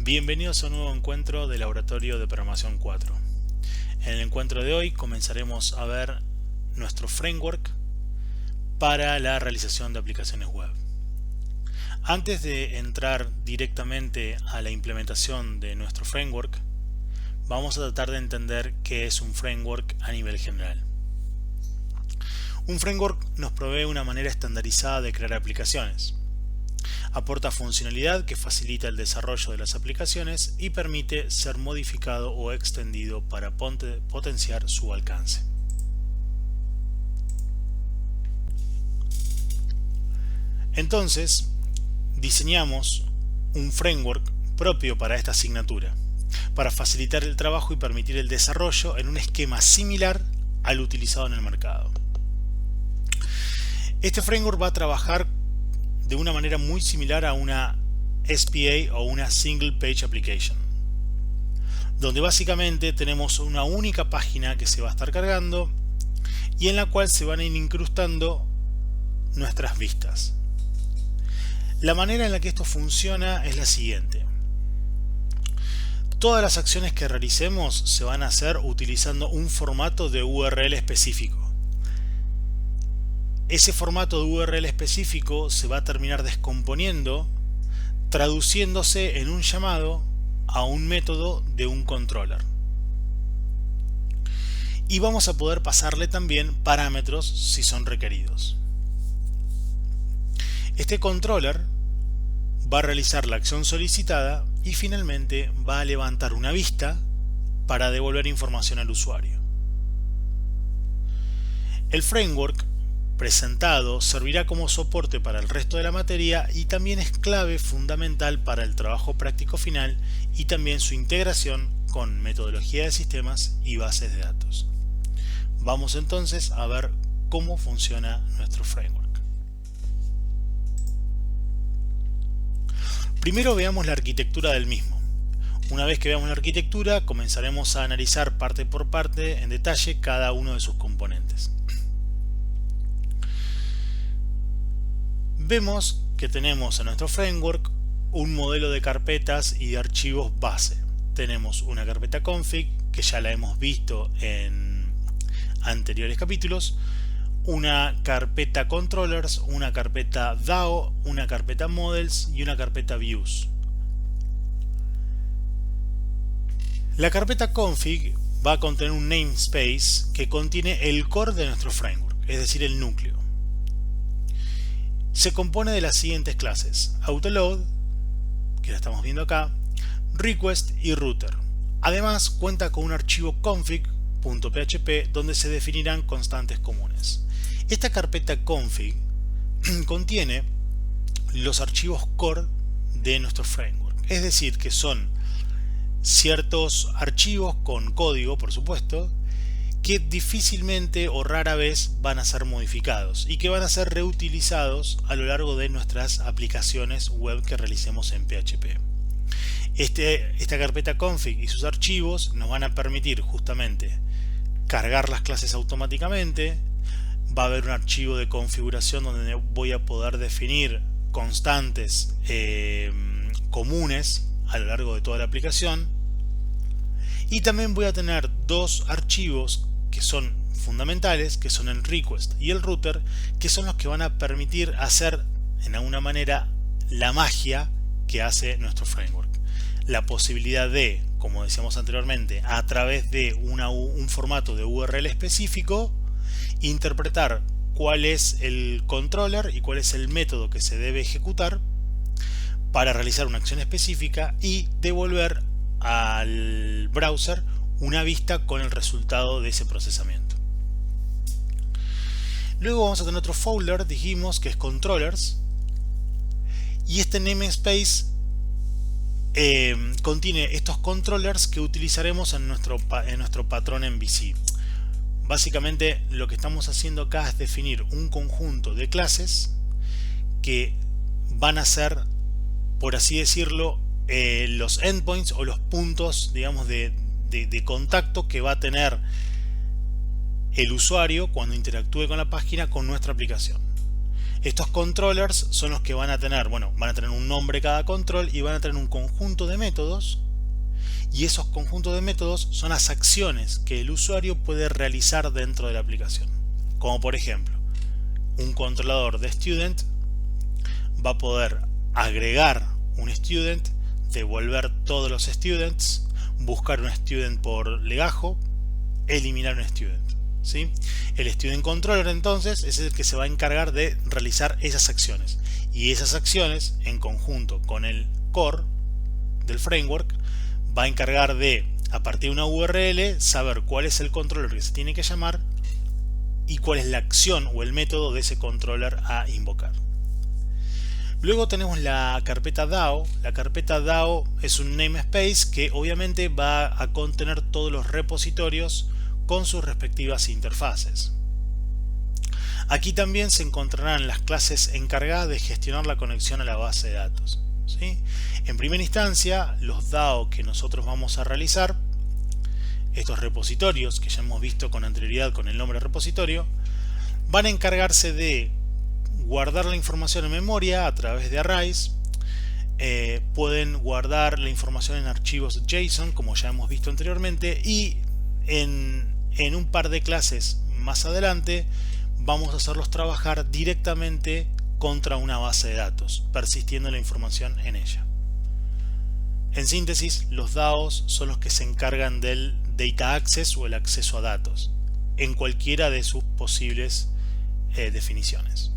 Bienvenidos a un nuevo encuentro del Laboratorio de Programación 4. En el encuentro de hoy comenzaremos a ver nuestro framework para la realización de aplicaciones web. Antes de entrar directamente a la implementación de nuestro framework, vamos a tratar de entender qué es un framework a nivel general. Un framework nos provee una manera estandarizada de crear aplicaciones. Aporta funcionalidad que facilita el desarrollo de las aplicaciones y permite ser modificado o extendido para potenciar su alcance. Entonces, diseñamos un framework propio para esta asignatura, para facilitar el trabajo y permitir el desarrollo en un esquema similar al utilizado en el mercado. Este framework va a trabajar de una manera muy similar a una SPA o una Single Page Application, donde básicamente tenemos una única página que se va a estar cargando y en la cual se van a ir incrustando nuestras vistas. La manera en la que esto funciona es la siguiente. Todas las acciones que realicemos se van a hacer utilizando un formato de URL específico. Ese formato de URL específico se va a terminar descomponiendo, traduciéndose en un llamado a un método de un controller. Y vamos a poder pasarle también parámetros si son requeridos. Este controller va a realizar la acción solicitada y finalmente va a levantar una vista para devolver información al usuario. El framework presentado servirá como soporte para el resto de la materia y también es clave fundamental para el trabajo práctico final y también su integración con metodología de sistemas y bases de datos. Vamos entonces a ver cómo funciona nuestro framework. Primero veamos la arquitectura del mismo. Una vez que veamos la arquitectura, comenzaremos a analizar parte por parte en detalle cada uno de sus componentes. Vemos que tenemos en nuestro framework un modelo de carpetas y de archivos base. Tenemos una carpeta config, que ya la hemos visto en anteriores capítulos, una carpeta controllers, una carpeta DAO, una carpeta models y una carpeta views. La carpeta config va a contener un namespace que contiene el core de nuestro framework, es decir, el núcleo. Se compone de las siguientes clases: autoload, que la estamos viendo acá, request y router. Además cuenta con un archivo config.php donde se definirán constantes comunes. Esta carpeta config contiene los archivos core de nuestro framework, es decir, que son ciertos archivos con código, por supuesto, que difícilmente o rara vez van a ser modificados y que van a ser reutilizados a lo largo de nuestras aplicaciones web que realicemos en PHP. Esta carpeta config y sus archivos nos van a permitir justamente cargar las clases automáticamente. Va a haber un archivo de configuración donde voy a poder definir constantes comunes a lo largo de toda la aplicación. Y también voy a tener dos archivos que son fundamentales, que son el request y el router, que son los que van a permitir hacer en alguna manera la magia que hace nuestro framework. La posibilidad de, como decíamos anteriormente, a través de un formato de URL específico, interpretar cuál es el controller y cuál es el método que se debe ejecutar para realizar una acción específica y devolver al browser una vista con el resultado de ese procesamiento. Luego vamos a tener otro folder, dijimos que es controllers, y este namespace contiene estos controllers que utilizaremos en nuestro patrón MVC. Básicamente lo que estamos haciendo acá es definir un conjunto de clases que van a ser, por así decirlo, los endpoints o los puntos, digamos, de contacto que va a tener el usuario cuando interactúe con la página con nuestra aplicación. Estos controllers son los que van a tener, van a tener un nombre cada control y van a tener un conjunto de métodos, y esos conjuntos de métodos son las acciones que el usuario puede realizar dentro de la aplicación. Como por ejemplo, un controlador de student va a poder agregar un student, devolver todos los students, buscar un student por legajo, eliminar un student. ¿Sí? El Student Controller entonces es el que se va a encargar de realizar esas acciones, y esas acciones en conjunto con el core del framework va a encargar de, a partir de una URL, saber cuál es el controller que se tiene que llamar y cuál es la acción o el método de ese controller a invocar. Luego tenemos la carpeta DAO. La carpeta DAO es un namespace que obviamente va a contener todos los repositorios con sus respectivas interfaces. Aquí también se encontrarán las clases encargadas de gestionar la conexión a la base de datos. ¿Sí? En primera instancia, los DAO que nosotros vamos a realizar, estos repositorios que ya hemos visto con anterioridad con el nombre repositorio, van a encargarse de guardar la información en memoria a través de arrays. Pueden guardar la información en archivos JSON, como ya hemos visto anteriormente, y en un par de clases más adelante vamos a hacerlos trabajar directamente contra una base de datos, persistiendo la información en ella. En síntesis, los DAOs son los que se encargan del Data Access o el acceso a datos, en cualquiera de sus posibles definiciones.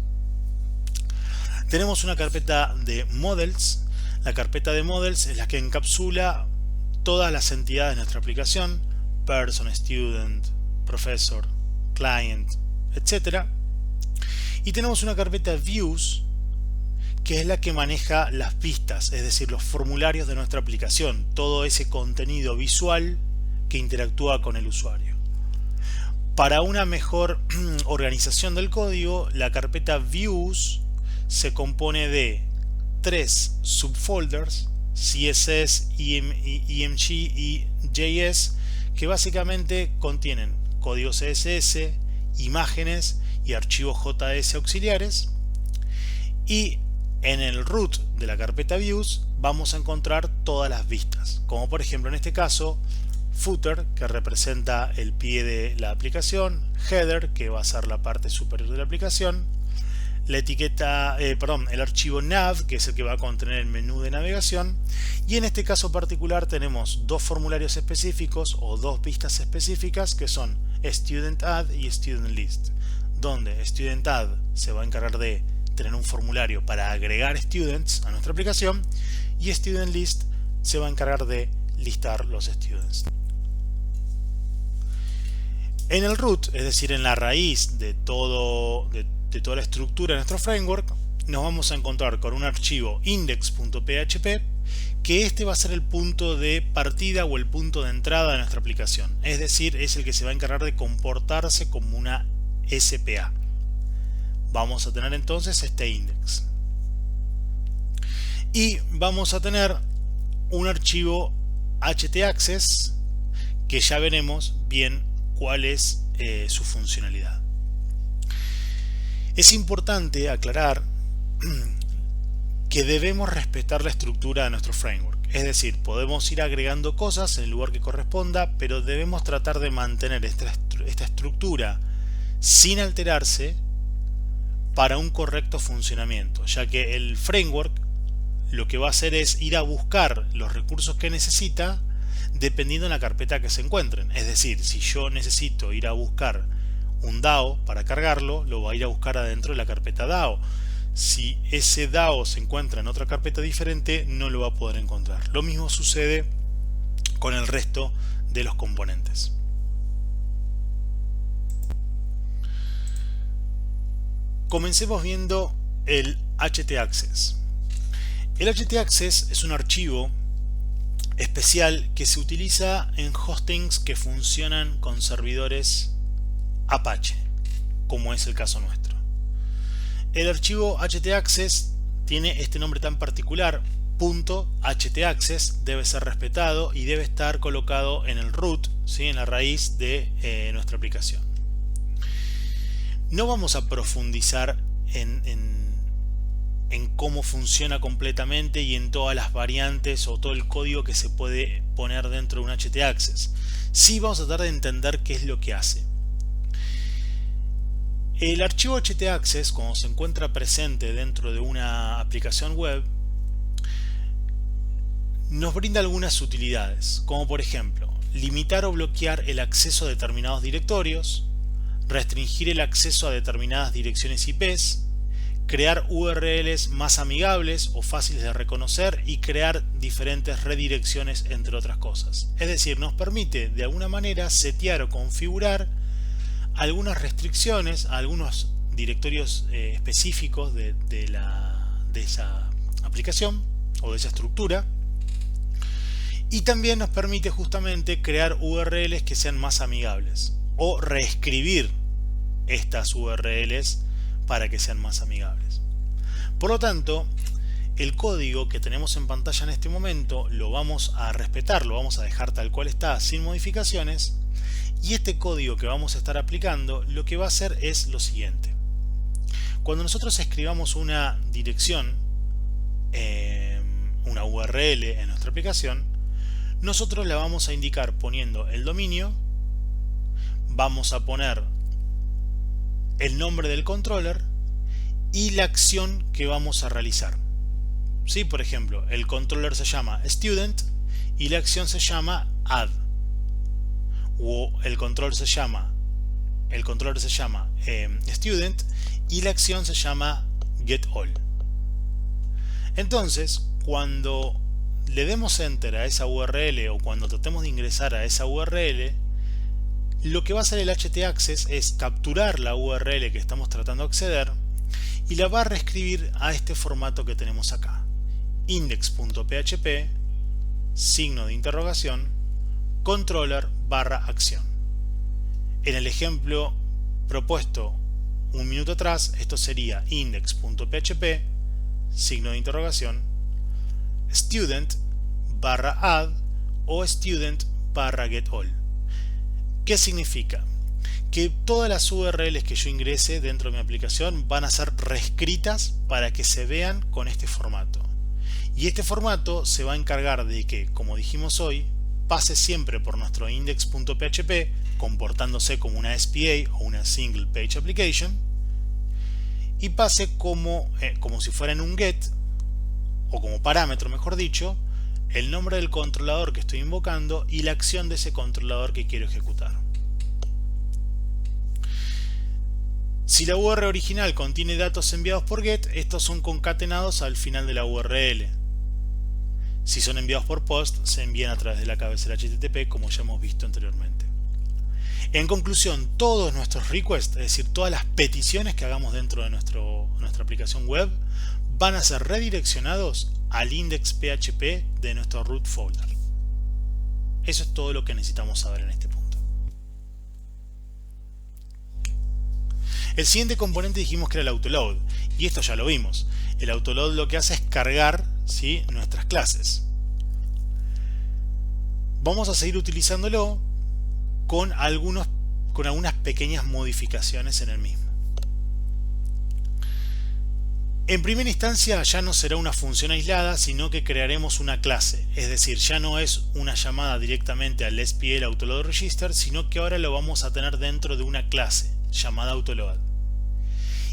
Tenemos una carpeta de Models. La carpeta de Models es la que encapsula todas las entidades de nuestra aplicación: Person, Student, Professor, Client, etc. Y tenemos una carpeta Views, que es la que maneja las vistas, es decir, los formularios de nuestra aplicación, todo ese contenido visual que interactúa con el usuario. Para una mejor organización del código, la carpeta Views se compone de 3 subfolders: CSS, EMG y JS, que básicamente contienen código CSS, imágenes y archivos JS auxiliares. Y en el root de la carpeta Views vamos a encontrar todas las vistas, como por ejemplo en este caso footer, que representa el pie de la aplicación; header, que va a ser la parte superior de la aplicación; la etiqueta, el archivo nav, que es el que va a contener el menú de navegación; y en este caso particular tenemos dos formularios específicos o dos vistas específicas, que son Student Add y Student List, donde Student Add se va a encargar de tener un formulario para agregar students a nuestra aplicación, y Student List se va a encargar de listar los students. En el root, es decir, en la raíz de toda la estructura de nuestro framework, nos vamos a encontrar con un archivo index.php, que este va a ser el punto de partida o el punto de entrada de nuestra aplicación, es decir, es el que se va a encargar de comportarse como una SPA. Vamos a tener entonces este index, y vamos a tener un archivo htaccess, que ya veremos bien cuál es su funcionalidad. Es importante aclarar que debemos respetar la estructura de nuestro framework, es decir, podemos ir agregando cosas en el lugar que corresponda, pero debemos tratar de mantener esta estructura sin alterarse para un correcto funcionamiento, ya que el framework lo que va a hacer es ir a buscar los recursos que necesita dependiendo de la carpeta que se encuentren. Es decir, si yo necesito ir a buscar un DAO para cargarlo, lo va a ir a buscar adentro de la carpeta DAO. Si ese DAO se encuentra en otra carpeta diferente, no lo va a poder encontrar. Lo mismo sucede con el resto de los componentes. Comencemos viendo el htaccess. El htaccess es un archivo especial que se utiliza en hostings que funcionan con servidores Apache, como es el caso nuestro. El archivo htaccess tiene este nombre tan particular: .htaccess, debe ser respetado y debe estar colocado en el root, ¿sí?, en la raíz de nuestra aplicación. No vamos a profundizar en cómo funciona completamente y en todas las variantes o todo el código que se puede poner dentro de un htaccess. Sí vamos a tratar de entender qué es lo que hace. El archivo htaccess, cuando se encuentra presente dentro de una aplicación web, nos brinda algunas utilidades, como por ejemplo, limitar o bloquear el acceso a determinados directorios, restringir el acceso a determinadas direcciones IPs, crear URLs más amigables o fáciles de reconocer y crear diferentes redirecciones, entre otras cosas. Es decir, nos permite de alguna manera setear o configurar algunas restricciones a algunos directorios específicos de esa aplicación o de esa estructura, y también nos permite justamente crear URLs que sean más amigables o reescribir estas URLs para que sean más amigables. Por lo tanto, el código que tenemos en pantalla en este momento lo vamos a respetar, lo vamos a dejar tal cual está, sin modificaciones, y este código que vamos a estar aplicando lo que va a hacer es lo siguiente. Cuando nosotros escribamos una dirección, una URL en nuestra aplicación, nosotros la vamos a indicar poniendo el dominio, vamos a poner el nombre del controller y la acción que vamos a realizar. ¿Sí? Por ejemplo, el controller se llama student y la acción se llama add, o el controller se llama student y la acción se llama get all. Entonces, cuando le demos enter a esa URL o cuando tratemos de ingresar a esa URL, lo que va a hacer el htaccess es capturar la URL que estamos tratando de acceder y la va a reescribir a este formato que tenemos acá: index.php, signo de interrogación, controller barra acción. En el ejemplo propuesto un minuto atrás, esto sería index.php, signo de interrogación, student barra add o student barra get all. ¿Qué significa? Que todas las URLs que yo ingrese dentro de mi aplicación van a ser reescritas para que se vean con este formato. Y este formato se va a encargar de que, como dijimos hoy, pase siempre por nuestro index.php, comportándose como una SPA o una Single Page Application, y pase como si fuera en un get, o como parámetro mejor dicho, el nombre del controlador que estoy invocando y la acción de ese controlador que quiero ejecutar. Si la URL original contiene datos enviados por GET, estos son concatenados al final de la URL. Si son enviados por POST, se envían a través de la cabecera HTTP, como ya hemos visto anteriormente. En conclusión, todos nuestros requests, es decir, todas las peticiones que hagamos dentro de nuestra aplicación web, van a ser redireccionados al index.php de nuestro root folder. Eso es todo lo que necesitamos saber en este punto. El siguiente componente dijimos que era el autoload, y esto ya lo vimos. El autoload lo que hace es cargar, ¿sí?, nuestras clases. Vamos a seguir utilizándolo con algunas pequeñas modificaciones en el mismo. En primera instancia ya no será una función aislada, sino que crearemos una clase, es decir, ya no es una llamada directamente al SPL autoload register, sino que ahora lo vamos a tener dentro de una clase llamada autoload.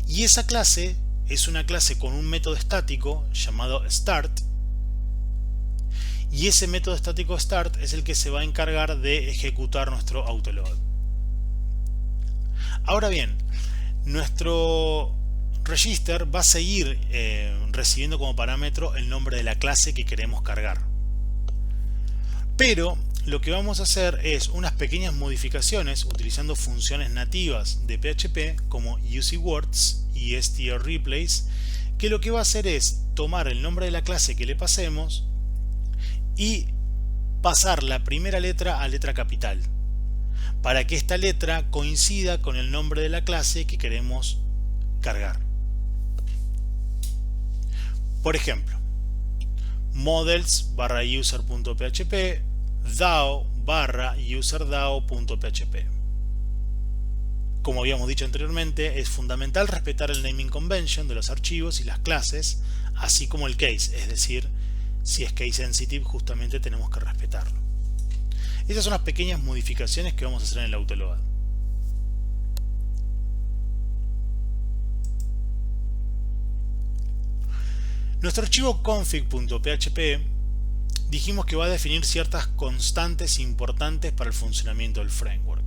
Y esa clase es una clase con un método estático llamado start, y ese método estático start es el que se va a encargar de ejecutar nuestro autoload. Ahora bien, nuestro register va a seguir recibiendo como parámetro el nombre de la clase que queremos cargar, pero lo que vamos a hacer es unas pequeñas modificaciones utilizando funciones nativas de PHP como UseWords y strReplace, que lo que va a hacer es tomar el nombre de la clase que le pasemos y pasar la primera letra a letra capital para que esta letra coincida con el nombre de la clase que queremos cargar. Por ejemplo, models/user.php, DAO/userdao.php. Como habíamos dicho anteriormente, es fundamental respetar el naming convention de los archivos y las clases, así como el case, es decir, si es case sensitive justamente tenemos que respetarlo. Estas son las pequeñas modificaciones que vamos a hacer en el autoload. Nuestro archivo config.php dijimos que va a definir ciertas constantes importantes para el funcionamiento del framework.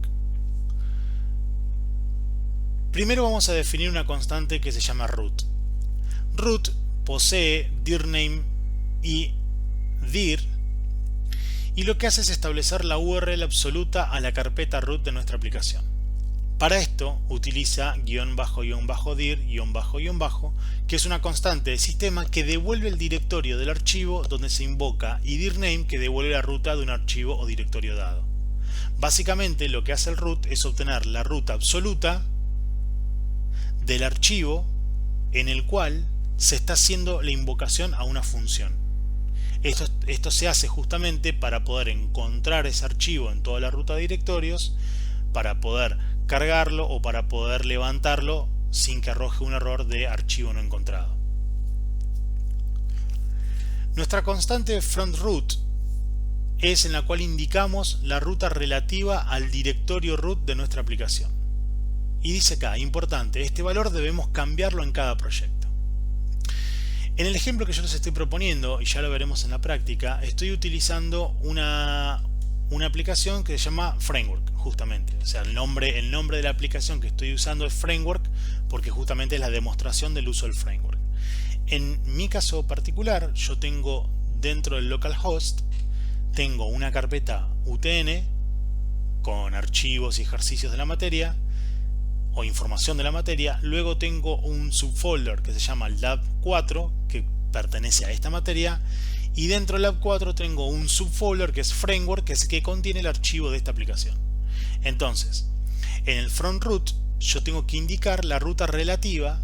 Primero vamos a definir una constante que se llama root. Root posee dirname y dir, y lo que hace es establecer la URL absoluta a la carpeta root de nuestra aplicación. Para esto utiliza --dir, que es una constante de sistema que devuelve el directorio del archivo donde se invoca, y dirname, que devuelve la ruta de un archivo o directorio dado. Básicamente lo que hace el root es obtener la ruta absoluta del archivo en el cual se está haciendo la invocación a una función. Esto se hace justamente para poder encontrar ese archivo en toda la ruta de directorios, para poder cargarlo o para poder levantarlo sin que arroje un error de archivo no encontrado. Nuestra constante front_root es en la cual indicamos la ruta relativa al directorio root de nuestra aplicación. Y dice acá, importante, este valor debemos cambiarlo en cada proyecto. En el ejemplo que yo les estoy proponiendo, y ya lo veremos en la práctica, estoy utilizando una aplicación que se llama Framework, justamente. O sea, el nombre de la aplicación que estoy usando es Framework porque justamente es la demostración del uso del Framework. En mi caso particular, yo tengo dentro del localhost, tengo una carpeta UTN con archivos y ejercicios de la materia o información de la materia. Luego tengo un subfolder que se llama lab4 que pertenece a esta materia, y dentro del lab4 tengo un subfolder que es framework, que es el que contiene el archivo de esta aplicación. Entonces, en el front root yo tengo que indicar la ruta relativa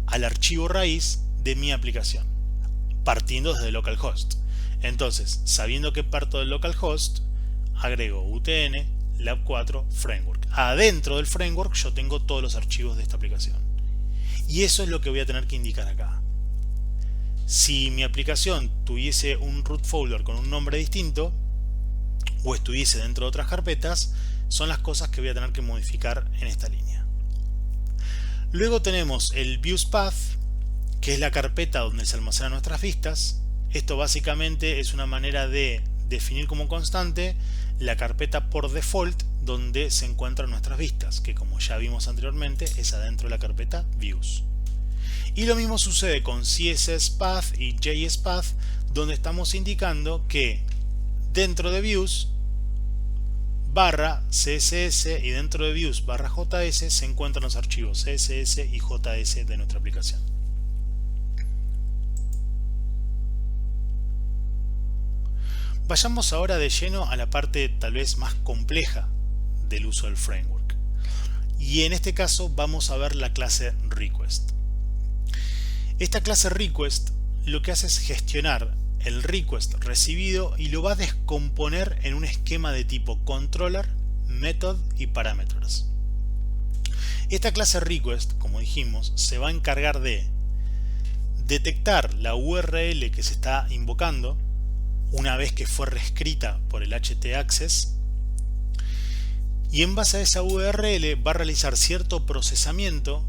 al archivo raíz de mi aplicación, partiendo desde localhost. Entonces, sabiendo que parto del localhost, agrego UTN, lab4, framework. Adentro del framework yo tengo todos los archivos de esta aplicación. Y eso es lo que voy a tener que indicar acá. Si mi aplicación tuviese un root folder con un nombre distinto, o estuviese dentro de otras carpetas, son las cosas que voy a tener que modificar en esta línea. Luego tenemos el views path, que es la carpeta donde se almacenan nuestras vistas. Esto básicamente es una manera de definir como constante la carpeta por default donde se encuentran nuestras vistas, que como ya vimos anteriormente es adentro de la carpeta views. Y lo mismo sucede con CSS path y JS path, donde estamos indicando que dentro de views barra CSS y dentro de views barra JS se encuentran los archivos CSS y JS de nuestra aplicación. Vayamos ahora de lleno a la parte tal vez más compleja del uso del framework. Y en este caso vamos a ver la clase request. Esta clase request lo que hace es gestionar el request recibido y lo va a descomponer en un esquema de tipo controller, method y parameters. Esta clase request, como dijimos, se va a encargar de detectar la URL que se está invocando una vez que fue reescrita por el htaccess, y en base a esa URL va a realizar cierto procesamiento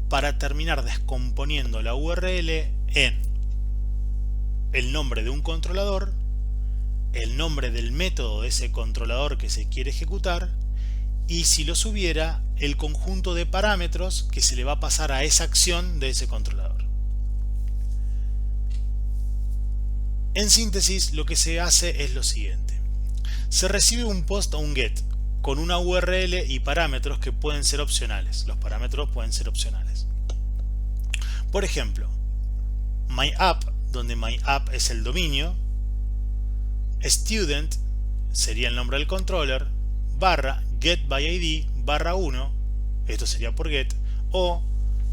para terminar descomponiendo la URL en el nombre de un controlador, el nombre del método de ese controlador que se quiere ejecutar, y si los hubiera, el conjunto de parámetros que se le va a pasar a esa acción de ese controlador. En síntesis, lo que se hace es lo siguiente: se recibe un post o un get con una URL y parámetros que pueden ser opcionales. Los parámetros pueden ser opcionales. Por ejemplo, myapp, donde myapp es el dominio, student sería el nombre del controller, barra getById barra 1, esto sería por get, o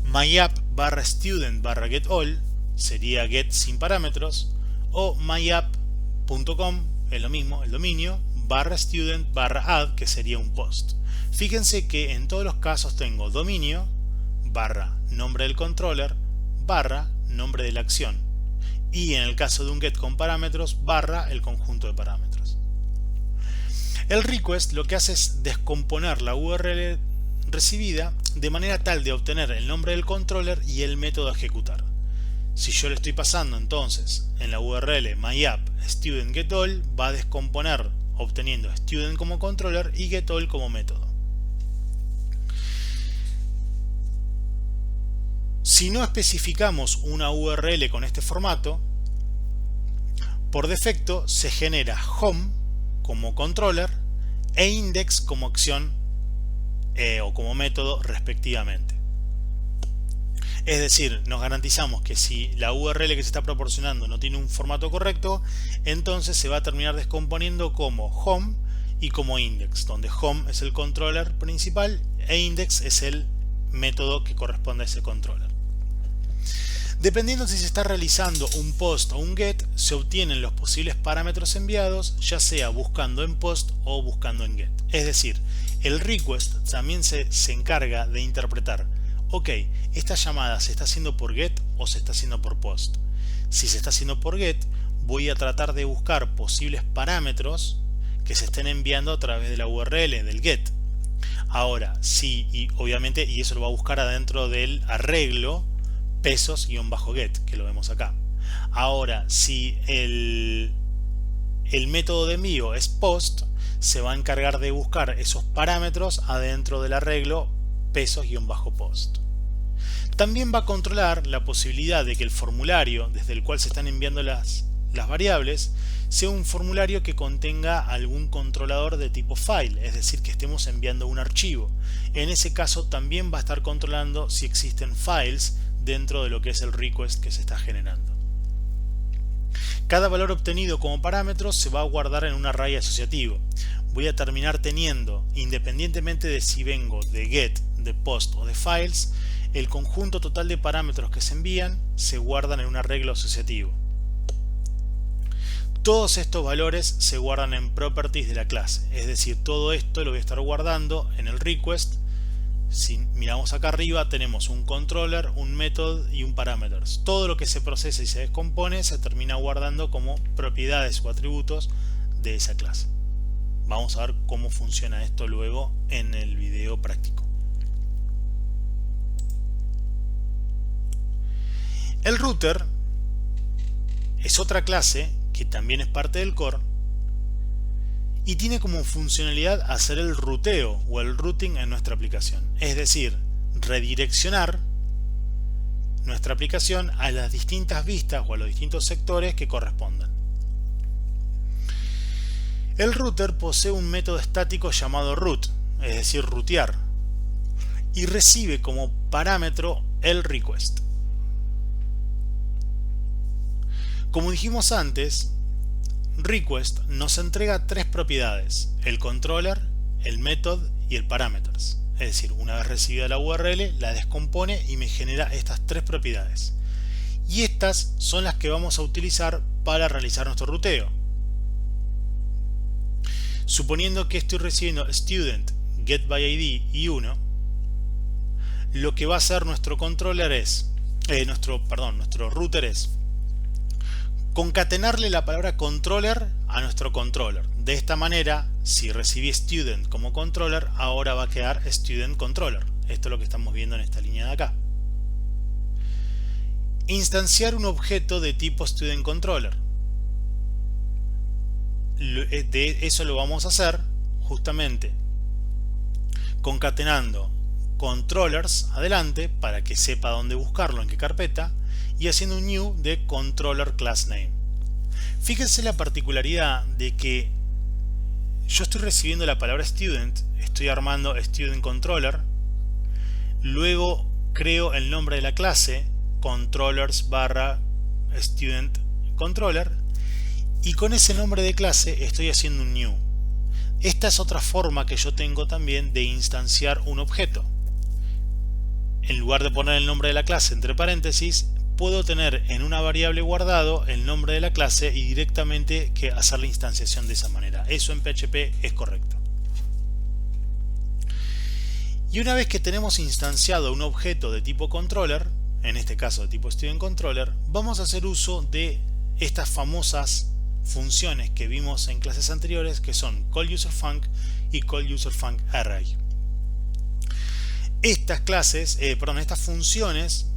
myapp barra student barra getAll sería get sin parámetros, o myapp.com es lo mismo, el dominio, barra student barra add, que sería un post. Fíjense que en todos los casos tengo dominio barra nombre del controller barra nombre de la acción, y en el caso de un get con parámetros barra el conjunto de parámetros. El request lo que hace es descomponer la URL recibida de manera tal de obtener el nombre del controller y el método a ejecutar. Si yo le estoy pasando entonces en la URL myapp student getAll, va a descomponer obteniendo student como controller y getAll como método. Si no especificamos una URL con este formato, por defecto se genera home como controller e index como acción o como método respectivamente. Es decir, nos garantizamos que si la URL que se está proporcionando no tiene un formato correcto, entonces se va a terminar descomponiendo como home y como index, donde home es el controller principal e index es el método que corresponde a ese controller. Dependiendo si se está realizando un post o un get, se obtienen los posibles parámetros enviados, ya sea buscando en post o buscando en get. Es decir, el request también se encarga de interpretar, ok, esta llamada se está haciendo por get o se está haciendo por post. Si se está haciendo por get, voy a tratar de buscar posibles parámetros que se estén enviando a través de la URL del get. Ahora, sí, y obviamente, y eso lo va a buscar adentro del arreglo pesos-get, que lo vemos acá. Ahora, si el método de envío es post, se va a encargar de buscar esos parámetros adentro del arreglo pesos-post. También va a controlar la posibilidad de que el formulario desde el cual se están enviando las variables sea un formulario que contenga algún controlador de tipo file, es decir, que estemos enviando un archivo. En ese caso también va a estar controlando si existen files dentro de lo que es el request que se está generando. Cada valor obtenido como parámetro se va a guardar en un array asociativo. Voy a terminar teniendo, independientemente de si vengo de get, de post o de files, el conjunto total de parámetros que se envían se guardan en un arreglo asociativo. Todos estos valores se guardan en properties de la clase, es decir, todo esto lo voy a estar guardando en el request. Si miramos acá arriba tenemos un controller, un method y un parameters. Todo lo que se procesa y se descompone se termina guardando como propiedades o atributos de esa clase. Vamos a ver cómo funciona esto luego en el video práctico. El router es otra clase que también es parte del core y tiene como funcionalidad hacer el ruteo o el routing en nuestra aplicación, es decir, redireccionar nuestra aplicación a las distintas vistas o a los distintos sectores que correspondan. El router posee un método estático llamado route, es decir, rutear, y recibe como parámetro el request. Como dijimos antes, request nos entrega tres propiedades: el controller, el method y el parameters. Es decir, una vez recibida la URL, la descompone y me genera estas tres propiedades. Y estas son las que vamos a utilizar para realizar nuestro ruteo. Suponiendo que estoy recibiendo student, getById y 1, lo que va a hacer nuestro controller es, nuestro router es concatenarle la palabra controller a nuestro controller. De esta manera, si recibí student como controller, ahora va a quedar student controller. Esto es lo que estamos viendo en esta línea de acá. Instanciar un objeto de tipo student controller. De eso lo vamos a hacer justamente concatenando controllers adelante para que sepa dónde buscarlo, en qué carpeta, y haciendo un new de controller class name. Fíjense la particularidad de que yo estoy recibiendo la palabra student, estoy armando student controller, luego creo el nombre de la clase controllers barra student controller, y con ese nombre de clase estoy haciendo un new. Esta es otra forma que yo tengo también de instanciar un objeto. En lugar de poner el nombre de la clase entre paréntesis, puedo tener en una variable guardado el nombre de la clase y directamente hacer la instanciación de esa manera. Eso en PHP es correcto. Y una vez que tenemos instanciado un objeto de tipo controller, en este caso de tipo studentController, vamos a hacer uso de estas famosas funciones que vimos en clases anteriores, que son callUserFunc y callUserFuncArray. Estas funciones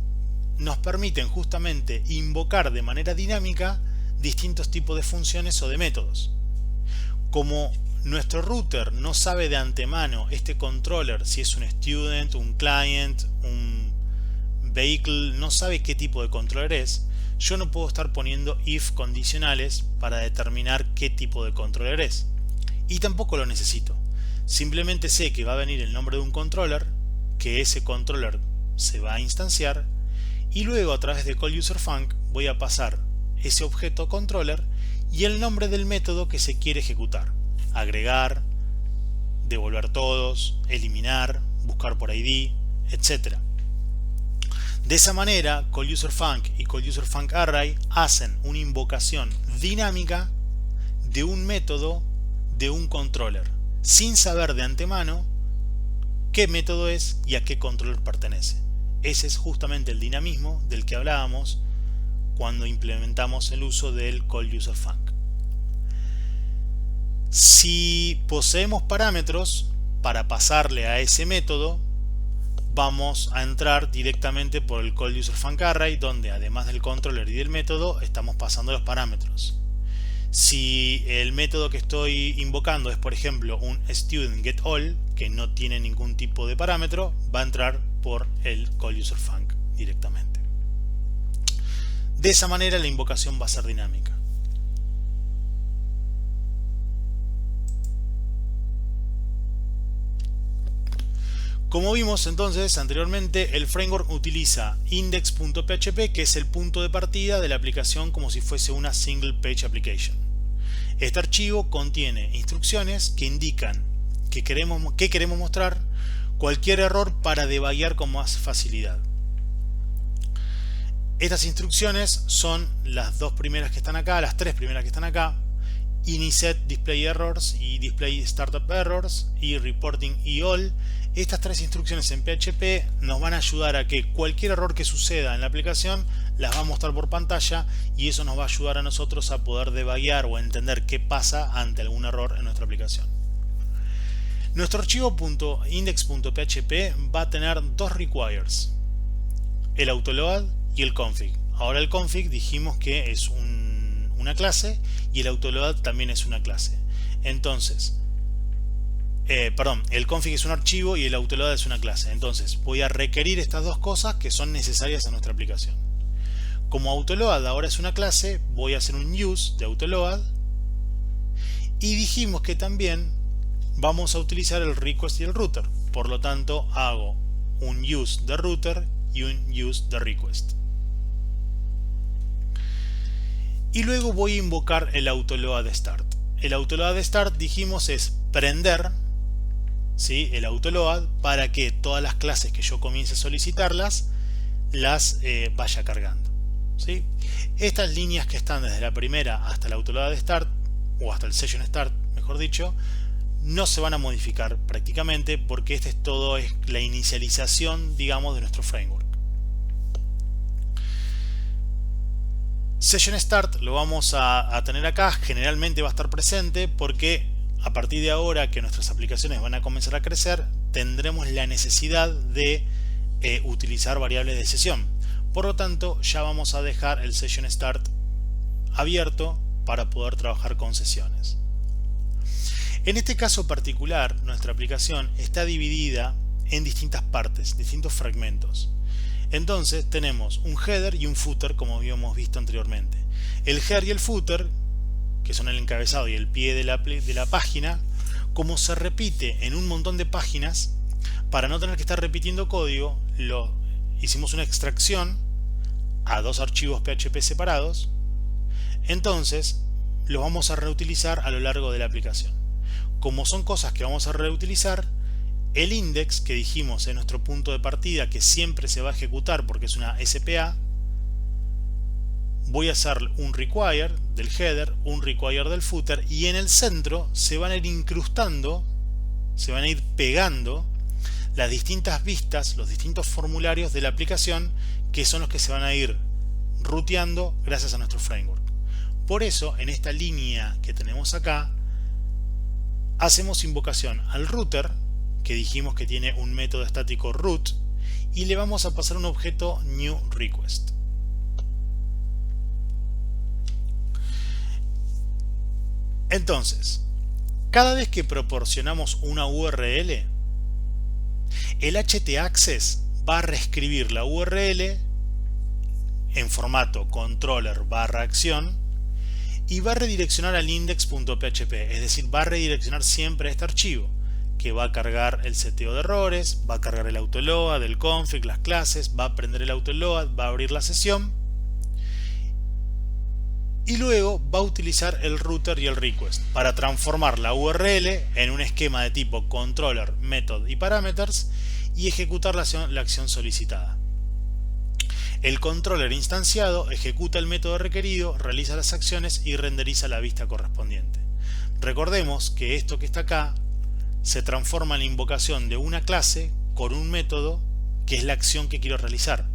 nos permiten justamente invocar de manera dinámica distintos tipos de funciones o de métodos. Como nuestro router no sabe de antemano este controller, si es un student, un client, un vehicle, no sabe qué tipo de controller es, yo no puedo estar poniendo if condicionales para determinar qué tipo de controller es. Y tampoco lo necesito. Simplemente sé que va a venir el nombre de un controller, que ese controller se va a instanciar, y luego a través de callUserFunc voy a pasar ese objeto controller y el nombre del método que se quiere ejecutar. Agregar, devolver todos, eliminar, buscar por ID, etc. De esa manera, callUserFunc y callUserFuncArray hacen una invocación dinámica de un método de un controller, sin saber de antemano qué método es y a qué controller pertenece. Ese es justamente el dinamismo del que hablábamos cuando implementamos el uso del callUserFunc. Si poseemos parámetros para pasarle a ese método, vamos a entrar directamente por el callUserFuncArray, donde además del controller y del método estamos pasando los parámetros. Si el método que estoy invocando es, por ejemplo, un studentGetAll, que no tiene ningún tipo de parámetro, va a entrar por el callUserFunc directamente. De esa manera la invocación va a ser dinámica. Como vimos entonces anteriormente, el framework utiliza index.php, que es el punto de partida de la aplicación, como si fuese una single page application. Este archivo contiene instrucciones que indican que queremos mostrar, cualquier error para debuguear con más facilidad. Estas instrucciones son las dos primeras que están acá, las tres primeras que están acá: Init Display Errors y Display Startup Errors y Reporting y All. Estas tres instrucciones en PHP nos van a ayudar a que cualquier error que suceda en la aplicación las va a mostrar por pantalla, y eso nos va a ayudar a nosotros a poder debuguear o entender qué pasa ante algún error en nuestra aplicación. Nuestro archivo .index.php va a tener dos requires: el autoload y el config. Ahora el config dijimos que es una clase y el autoload también es una clase. Entonces, el config es un archivo y el autoload es una clase. Entonces voy a requerir estas dos cosas que son necesarias a nuestra aplicación. Como autoload ahora es una clase, voy a hacer un use de autoload, y dijimos que también vamos a utilizar el request y el router. Por lo tanto, hago un use de router y un use de request. Y luego voy a invocar el autoload start. El autoload start, dijimos, es prender, ¿sí?, el autoload para que todas las clases que yo comience a solicitarlas las vaya cargando, ¿sí? Estas líneas que están desde la primera hasta el autoload start, o hasta el session start, mejor dicho, no se van a modificar prácticamente, porque este es todo, es la inicialización, digamos, de nuestro framework. Session Start lo vamos a tener acá, generalmente va a estar presente porque a partir de ahora que nuestras aplicaciones van a comenzar a crecer, tendremos la necesidad de utilizar variables de sesión. Por lo tanto, ya vamos a dejar el Session Start abierto para poder trabajar con sesiones. En este caso particular, nuestra aplicación está dividida en distintas partes, distintos fragmentos. Entonces tenemos un header y un footer, como habíamos visto anteriormente. El header y el footer, que son el encabezado y el pie de la página, como se repite en un montón de páginas, para no tener que estar repitiendo código, hicimos una extracción a dos archivos PHP separados. Entonces los vamos a reutilizar a lo largo de la aplicación. Como son cosas que vamos a reutilizar, el index que dijimos es nuestro punto de partida, que siempre se va a ejecutar porque es una SPA, voy a hacer un require del header, un require del footer, y en el centro se van a ir incrustando, se van a ir pegando las distintas vistas, los distintos formularios de la aplicación, que son los que se van a ir ruteando gracias a nuestro framework. Por eso, en esta línea que tenemos acá, hacemos invocación al router, que dijimos que tiene un método estático root, y le vamos a pasar un objeto new request. Entonces, cada vez que proporcionamos una URL, el htaccess va a reescribir la URL en formato controller/acción y va a redireccionar al index.php, es decir, va a redireccionar siempre a este archivo, que va a cargar el seteo de errores, va a cargar el autoload, el config, las clases, va a prender el autoload, va a abrir la sesión y luego va a utilizar el router y el request para transformar la URL en un esquema de tipo controller, method y parameters y ejecutar la acción solicitada. El controller instanciado ejecuta el método requerido, realiza las acciones y renderiza la vista correspondiente. Recordemos que esto que está acá se transforma en la invocación de una clase con un método que es la acción que quiero realizar.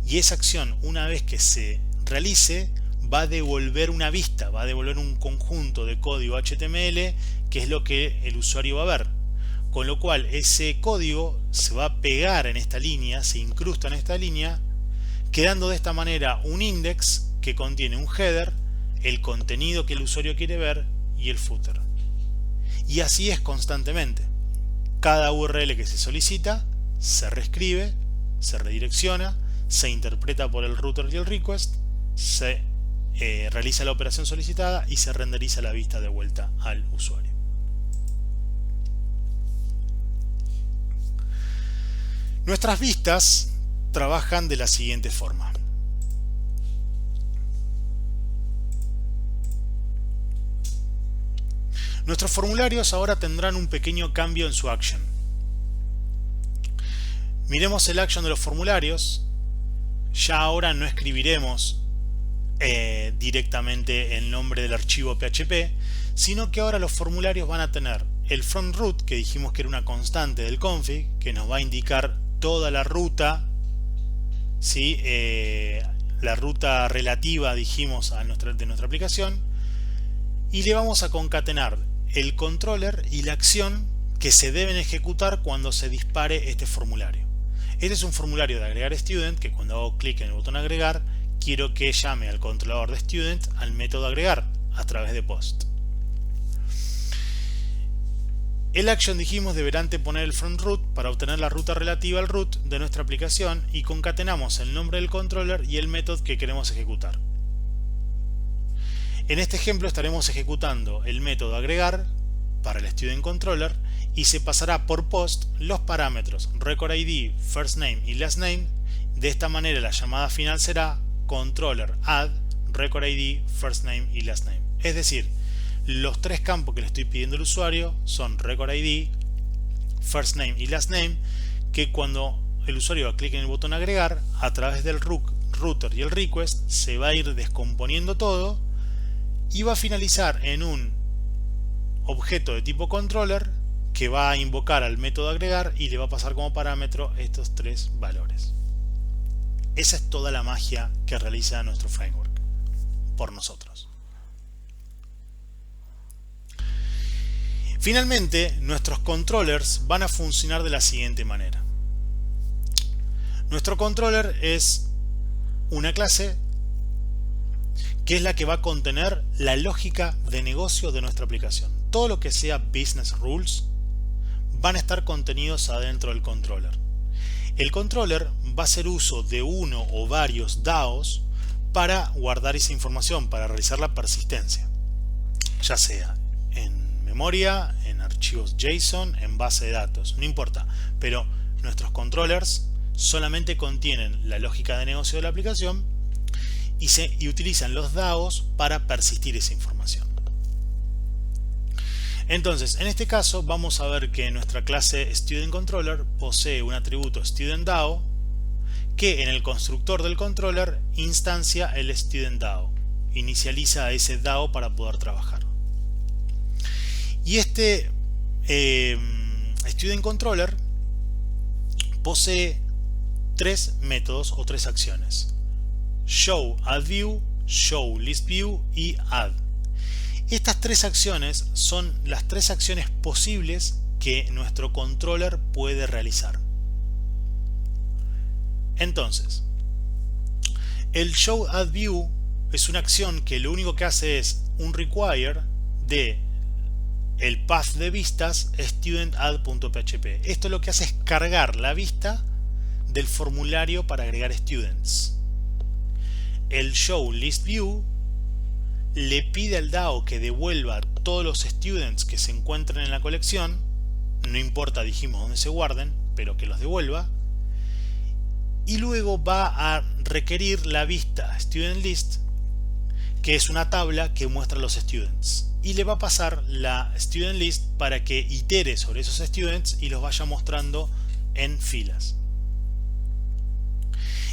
Y esa acción, una vez que se realice, va a devolver una vista, va a devolver un conjunto de código HTML que es lo que el usuario va a ver. Con lo cual ese código se va a pegar en esta línea, se incrusta en esta línea, quedando de esta manera un index que contiene un header, el contenido que el usuario quiere ver y el footer. Y así es constantemente. Cada URL que se solicita se reescribe, se redirecciona, se interpreta por el router y el request, se realiza la operación solicitada y se renderiza la vista de vuelta al usuario. Nuestras vistas trabajan de la siguiente forma. Nuestros formularios ahora tendrán un pequeño cambio en su action. Miremos el action de los formularios. Ya ahora no escribiremos directamente el nombre del archivo PHP, sino que ahora los formularios van a tener el front root, que dijimos que era una constante del config, que nos va a indicar toda la ruta, ¿sí? La ruta relativa, dijimos, de nuestra aplicación, y le vamos a concatenar el controller y la acción que se deben ejecutar cuando se dispare este formulario. Este es un formulario de agregar student que cuando hago clic en el botón agregar quiero que llame al controlador de student al método agregar a través de post. El action, dijimos, deberá anteponer el front root para obtener la ruta relativa al root de nuestra aplicación y concatenamos el nombre del controller y el método que queremos ejecutar. En este ejemplo estaremos ejecutando el método agregar para el student controller y se pasará por post los parámetros record ID, first name y last name. De esta manera la llamada final será controller add record ID, first name y last name. Es decir, los tres campos que le estoy pidiendo al usuario son record ID, first name y last name, que cuando el usuario da clic en el botón agregar, a través del router y el request se va a ir descomponiendo todo y va a finalizar en un objeto de tipo controller que va a invocar al método agregar y le va a pasar como parámetro estos tres valores. Esa es toda la magia que realiza nuestro framework por nosotros. Finalmente, nuestros controllers van a funcionar de la siguiente manera. Nuestro controller es una clase que es la que va a contener la lógica de negocio de nuestra aplicación. Todo lo que sea business rules van a estar contenidos adentro del controller. El controller va a hacer uso de uno o varios DAOs para guardar esa información, para realizar la persistencia, ya sea en memoria, en archivos JSON, en base de datos, no importa, pero nuestros controllers solamente contienen la lógica de negocio de la aplicación y utilizan los DAOs para persistir esa información. Entonces, en este caso vamos a ver que nuestra clase StudentController posee un atributo StudentDAO que en el constructor del controller instancia el StudentDAO. inicializa a ese DAO para poder trabajar. Y este Student Controller posee tres métodos o tres acciones: Show Add View, Show List View y Add. Estas tres acciones son las tres acciones posibles que nuestro controller puede realizar. Entonces, el Show Add View es una acción que lo único que hace es un require de el path de vistas studentadd.php. Esto lo que hace es cargar la vista del formulario para agregar students. El Show List View le pide al DAO que devuelva todos los students que se encuentren en la colección, no importa, dijimos, dónde se guarden, pero que los devuelva, y luego va a requerir la vista student list, que es una tabla que muestra los students, y le va a pasar la student list para que itere sobre esos students y los vaya mostrando en filas.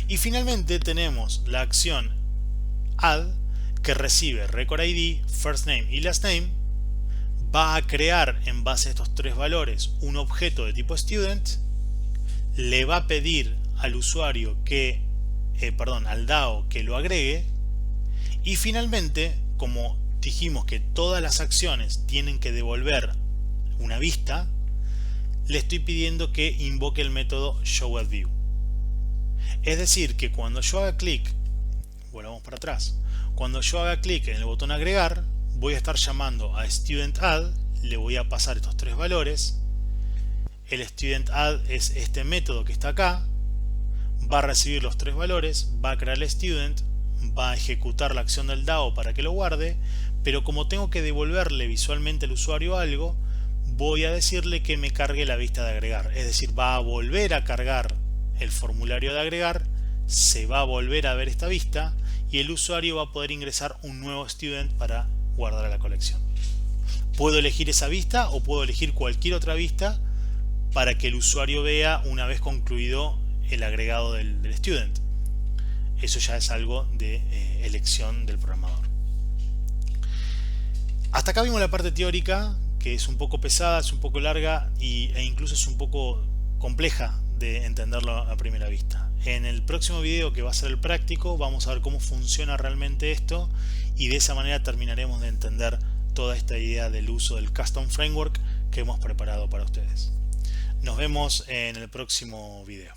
Y finalmente tenemos la acción add, que recibe record ID, first name y last name, va a crear en base a estos tres valores un objeto de tipo student, le va a pedir al usuario que, al DAO que lo agregue, y finalmente, como dijimos que todas las acciones tienen que devolver una vista, le estoy pidiendo que invoque el método showAddView. Es decir, que cuando yo haga clic, volvamos para atrás, cuando yo haga clic en el botón agregar, voy a estar llamando a studentAdd, le voy a pasar estos tres valores. El studentAdd es este método que está acá, va a recibir los tres valores, va a crear el student, va a ejecutar la acción del DAO para que lo guarde, pero como tengo que devolverle visualmente al usuario algo, voy a decirle que me cargue la vista de agregar. Es decir, va a volver a cargar el formulario de agregar, se va a volver a ver esta vista y el usuario va a poder ingresar un nuevo student para guardar a la colección. Puedo elegir esa vista o puedo elegir cualquier otra vista para que el usuario vea una vez concluido el agregado del student. Eso ya es algo de elección del programador. Hasta acá vimos la parte teórica, que es un poco pesada, es un poco larga e incluso es un poco compleja de entenderlo a primera vista. En el próximo video, que va a ser el práctico, vamos a ver cómo funciona realmente esto y de esa manera terminaremos de entender toda esta idea del uso del Custom Framework que hemos preparado para ustedes. Nos vemos en el próximo video.